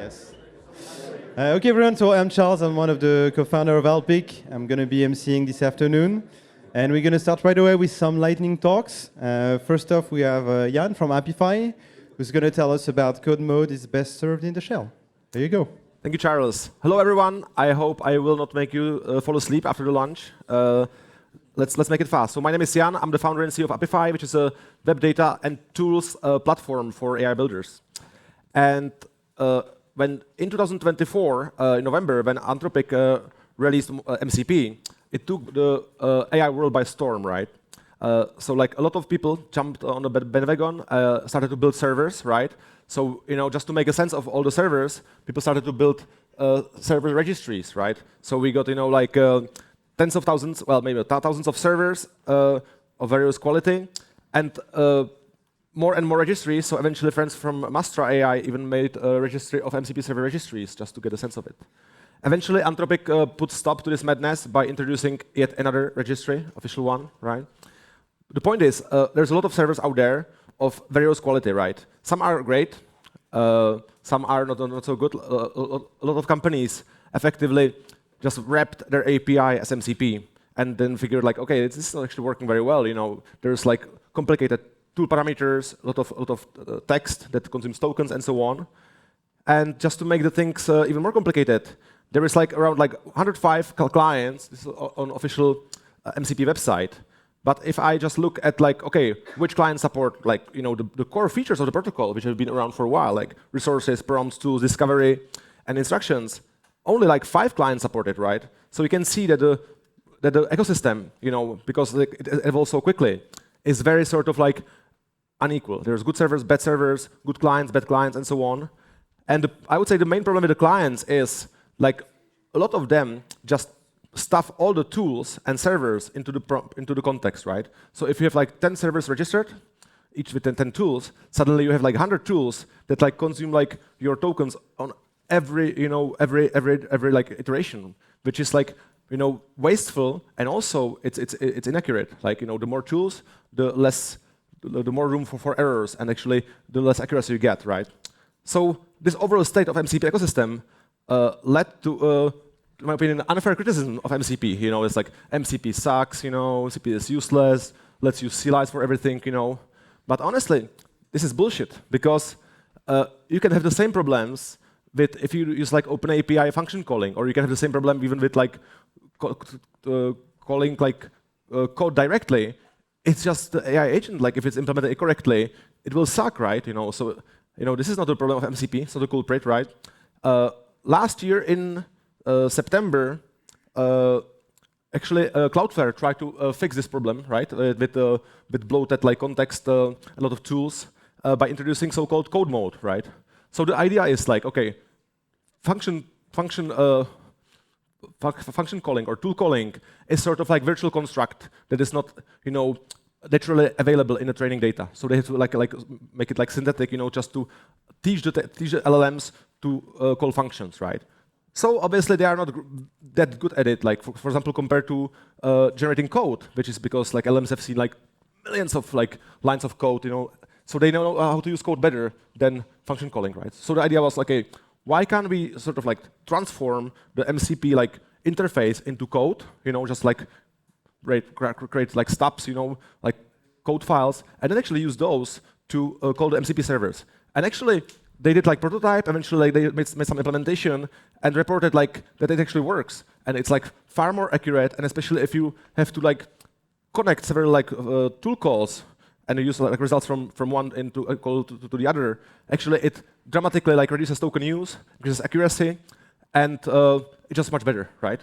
Yes. Okay, everyone. So I'm Charles. I'm one of the co-founder of Alpic. I'm going to be emceeing this afternoon. And we're going to start right away with some lightning talks. First off, we have Jan from Apify, who's going to tell us about code mode is best served in the shell. There you go. Thank you, Charles. Hello, everyone. I hope I will not make you fall asleep after the lunch. Let's make it fast. So my name is Jan. I'm the founder and CEO of Apify, which is a web data and tools platform for AI builders. And when in 2024, in November, when Anthropic released MCP, it took the AI world by storm, right? So like a lot of people jumped on the bandwagon, started to build servers, right? So just to make a sense of all the servers, people started to build server registries, right? So we got like tens of thousands, well maybe thousands of servers of various quality, and more and more registries. So eventually, friends from Mastra AI even made a registry of MCP server registries just to get a sense of it. Eventually, Anthropic put stop to this madness by introducing yet another registry, official one, right? The point is, there's a lot of servers out there of various quality, right? Some are great, some are not so good. A lot of companies effectively just wrapped their API as MCP and then figured like, okay, this is not actually working very well. There's like complicated tool parameters, a lot of text that consumes tokens and so on. And just to make the things even more complicated, there is like around like 105 clients. This is on official MCP website. But if I just look at like, okay, which clients support like the core features of the protocol, which have been around for a while, like resources, prompts, tools, discovery, and instructions, only like 5 clients support it, right? So you can see that the ecosystem, because it evolves so quickly, is very sort of like unequal. There's good servers, good clients, bad clients, and so on. And I would say the main problem with the clients is like a lot of them just stuff all the tools and servers into the context, right? So if you have like 10 servers registered, each with 10 tools, suddenly you have like 100 tools that like consume like your tokens on every like iteration, which is like wasteful, and also it's inaccurate. Like the more tools, the more room for errors, and actually the less accuracy you get, right? So this overall state of MCP ecosystem led to, in my opinion, unfair criticism of MCP. It's like MCP sucks, MCP is useless, let's use CLIs for everything, But honestly, this is bullshit, because you can have the same problems with if you use like OpenAPI function calling, or you can have the same problem even with like calling like code directly. It's just the AI agent. Like if it's implemented incorrectly, it will suck, right? So this is not the problem of MCP. It's not a culprit, right? Last year in September, actually Cloudflare tried to fix this problem, right? With bloated like context, a lot of tools, by introducing so-called code mode, right? So the idea is like, okay, function calling or tool calling is sort of like virtual construct that is not, naturally available in the training data. So they have to like make it like synthetic, just to teach the LLMs to call functions, right? So obviously they are not that good at it. Like for example, compared to generating code, which is because like LLMs have seen like millions of like lines of code, so they know how to use code better than function calling, right? So the idea was like, okay, why can't we sort of like transform the MCP like interface into code? Just like create like stubs, like code files, and then actually use those to call the MCP servers. And actually, they did like prototype. Eventually, like, they made some implementation and reported like that it actually works, and it's like far more accurate. And especially if you have to like connect several like tool calls and you use like results from one into a call to the other, actually it dramatically like reduces token use, increases accuracy, and it's just much better, right?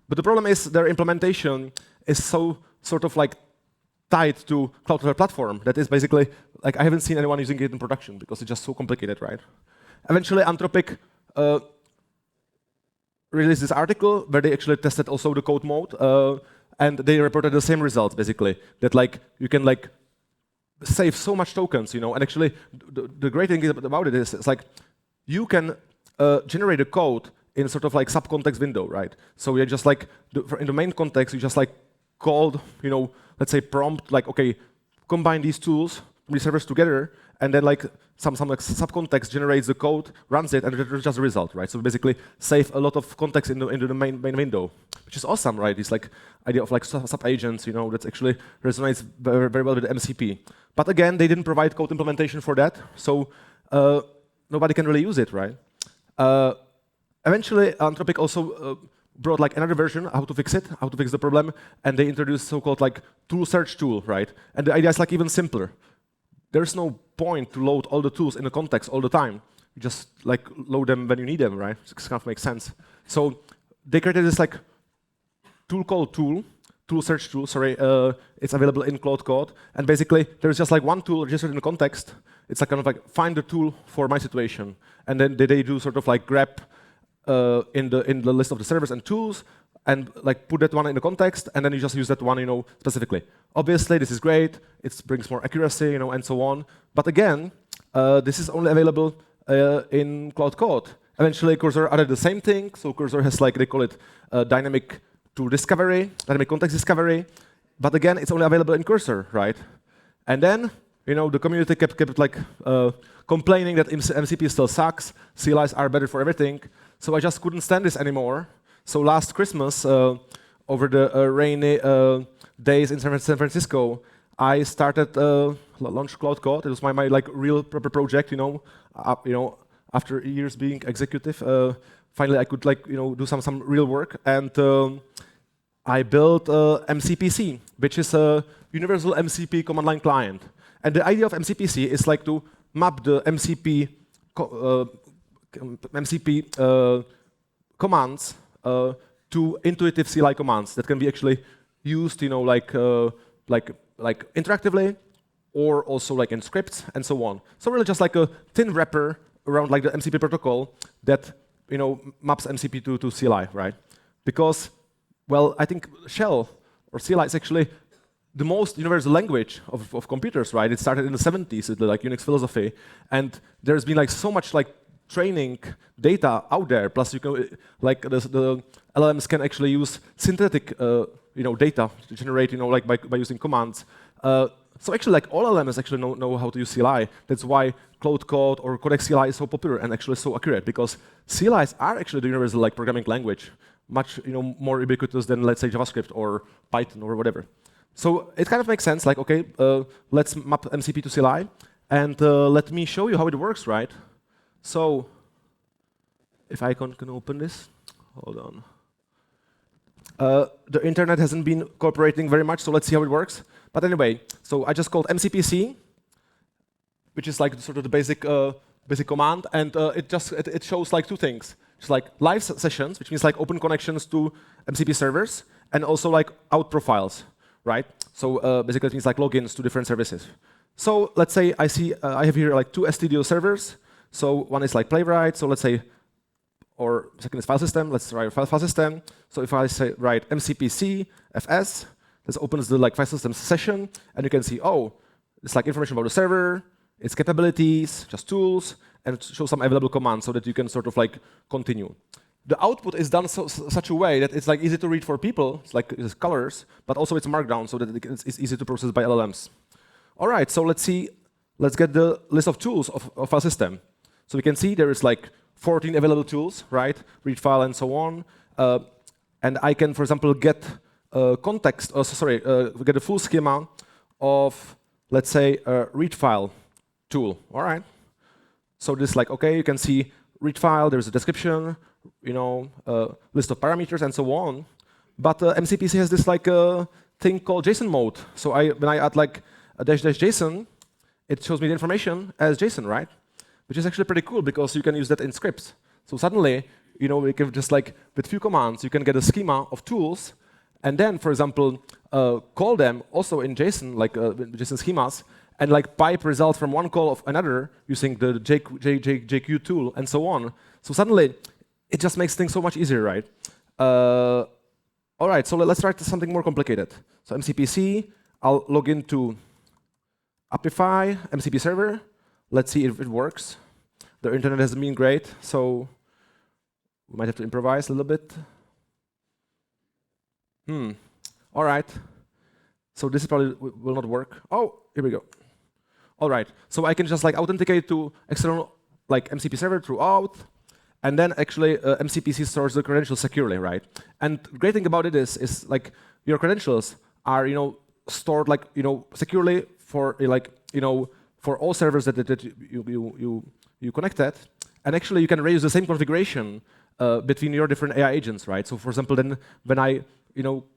But the problem is their implementation is so sort of like tied to Cloudflare platform that is basically like I haven't seen anyone using it in production because it's just so complicated, right? Eventually, Anthropic released this article where they actually tested also the code mode, and they reported the same results basically, that like you can like save so much tokens, and actually the great thing about it is it's like you can generate a code in sort of like subcontext window, right? So you're just like in the main context, you just like called, let's say prompt, like okay, combine these tools these servers together, and then like some like subcontext generates the code, runs it, and it returns just the result, right? So we basically save a lot of context into the main window, which is awesome, right? This like idea of like sub agents, that actually resonates very, very well with MCP. But again, they didn't provide code implementation for that, so nobody can really use it, right? Eventually, Anthropic also brought like another version, how to fix it, how to fix the problem, and they introduced so-called like tool search tool, right? And the idea is like even simpler. There's no point to load all the tools in the context all the time. You just like load them when you need them, right? It kind of makes sense. So they created this like tool called tool search tool, sorry. It's available in Cloud Code, and basically there's just like one tool registered in the context. It's like kind of like find the tool for my situation, and then they do sort of like grab in the list of the servers and tools, and like put that one in the context, and then you just use that one, specifically. Obviously, this is great. It brings more accuracy, and so on. But again, this is only available in Cloud Code. Eventually, Cursor added the same thing. So Cursor has like they call it dynamic tool discovery, dynamic context discovery. But again, it's only available in Cursor, right? And then the community kept like complaining that MCP still sucks. CLIs are better for everything. So I just couldn't stand this anymore. So last Christmas, over the rainy days in San Francisco, I started launch Cloud Code. It was my like real proper project. After years being executive, finally I could like do some real work, and I built MCPC, which is a universal MCP command line client. And the idea of MCPC is like to map the MCP commands to intuitive CLI commands that can be actually used, like interactively, or also like in scripts and so on. So really just like a thin wrapper around like the MCP protocol that maps MCP to CLI, right? Because, well, I think shell or CLI is actually the most universal language of computers, right? It started in the 70s with the like Unix philosophy, and there's been like so much like training data out there. Plus, you can like the LLMs can actually use synthetic data to generate like by using commands. So actually, like all LLMs actually know how to use CLI. That's why Cloud Code or Codex CLI is so popular and actually so accurate, because CLIs are actually the universal like programming language, much more ubiquitous than let's say JavaScript or Python or whatever. So it kind of makes sense. Like okay, let's map MCP to CLI, and let me show you how it works, right? So if I can open this, hold on. The internet hasn't been cooperating very much, so let's see how it works. But anyway, so I just called MCPC, which is like sort of the basic command, and it shows like two things. It's like live sessions, which means like open connections to MCP servers, and also like out profiles, right? So basically it means like logins to different services. So let's say I have here like two STDO servers. So one is like Playwright, so let's say, or second is file system. Let's write file system. So if I say write MCPC fs, this opens the like file system session, and you can see, oh, it's like information about the server, its capabilities, just tools, and show some available commands so that you can sort of like continue. The output is done such a way that it's like easy to read for people. It's like it's colors, but also it's markdown so that it's easy to process by LLMs. All right, so let's get the list of tools of file system. So we can see there is like 14 available tools, right? Read file and so on. And I can, for example, get get a full schema of, let's say, a read file tool. All right. So this like, okay, you can see read file, there's a description, list of parameters and so on. But MCPC has this like thing called JSON mode. So when I add like a --JSON, it shows me the information as JSON, right? Which is actually pretty cool because you can use that in scripts. So suddenly, we can just like with few commands, you can get a schema of tools, and then, for example, call them also in JSON, like JSON schemas, and like pipe results from one call of another using the JQ tool and so on. So suddenly, it just makes things so much easier, right? All right, so let's try something more complicated. So MCPC, I'll log into Apify, MCP server. Let's see if it works. The internet hasn't been great, so we might have to improvise a little bit. All right. So this probably will not work. Oh, here we go. All right, so I can just like authenticate to external like MCP server through auth, and then actually MCPC stores the credentials securely, right? And the great thing about it is like your credentials are stored like securely for for all servers that you connected, and actually you can reuse the same configuration between your different AI agents, right? So for example, then when I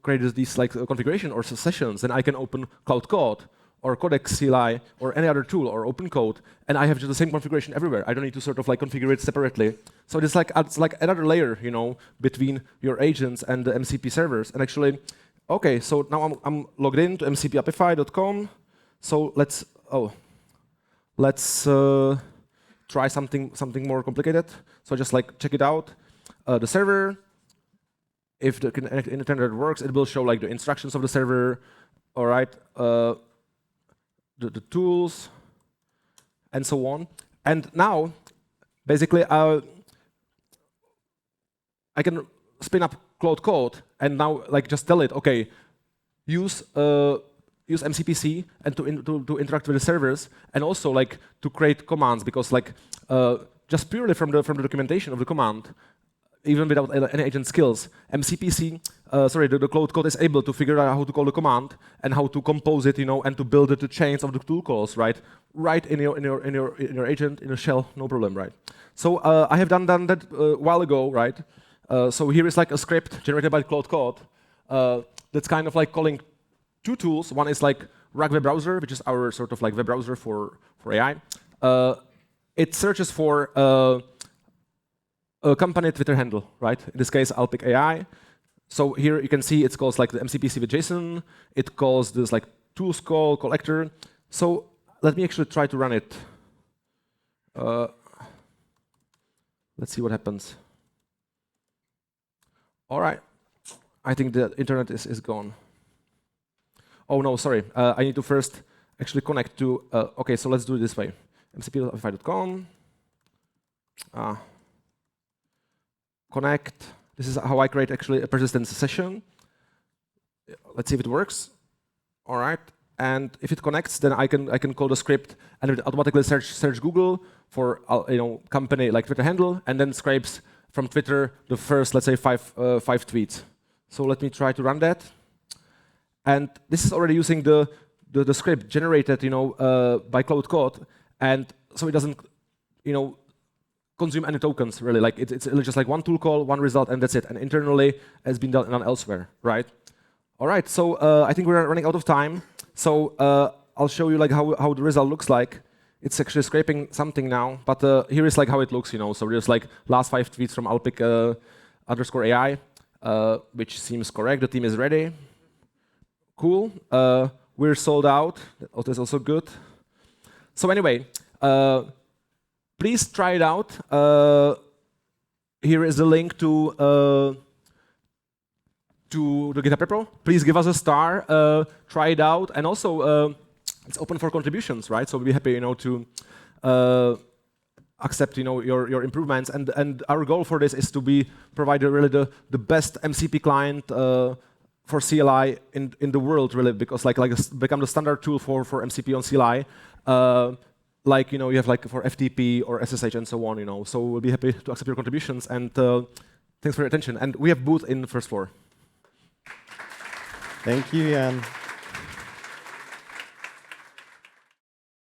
create these like configuration or sessions, then I can open Cloud Code or Codex CLI or any other tool or open code, and I have just the same configuration everywhere. I don't need to sort of like configure it separately. So it's like another layer, between your agents and the MCP servers. And actually, okay, so now I'm logged in to mcpapify.com. So let's try something more complicated. So just like check it out. The server, if the internet works, it will show like the instructions of the server. All right. The tools, and so on. And now, basically, I can spin up Cloud Code and now like just tell it, okay, use MCPC and to interact with the servers, and also like to create commands, because like just purely from the documentation of the command, even without any agent skills, MCPC, the Cloud Code is able to figure out how to call the command and how to compose it, and to build the chains of the tool calls, right? Right in your agent, in a shell, no problem, right? So I have done that a while ago, right? So here is like a script generated by Cloud Code that's kind of like calling two tools. One is like RAG web browser, which is our sort of like web browser for AI. It searches for a company Twitter handle, right? In this case, I'll pick AI. So here you can see it calls like the MCPC with JSON. It calls this like tools call, collector. So let me actually try to run it. Let's see what happens. All right. I think the internet is gone. Oh no, sorry. I need to first actually connect to, okay, so let's do it this way. mcpapify.com. Connect. This is how I create actually a persistence session. Let's see if it works. All right. And if it connects, then I can call the script, and it automatically search Google for company like Twitter handle, and then scrapes from Twitter the first, let's say, five tweets. So let me try to run that. And this is already using the script generated by Cloud Code, and so it doesn't consume any tokens, really. Like it's just like one tool call, one result, and that's it. And internally, it's been done elsewhere, right? All right. So I think we're running out of time. So I'll show you like how the result looks like. It's actually scraping something now, but here is like how it looks. So there's like last 5 tweets from alpic _AI, which seems correct. The team is ready. Cool. We're sold out. That's also good. So anyway. Please try it out. Here is the link to the GitHub repo. Please give us a star. Try it out, and also it's open for contributions, right? So we'll be happy, to accept, your improvements. And our goal for this is to provide really the best MCP client for CLI in the world, really, because like become the standard tool for MCP on CLI. Like you have like for FTP or SSH and so on, So we'll be happy to accept your contributions, and thanks for your attention. And we have booth in the first floor. Thank you, Jan.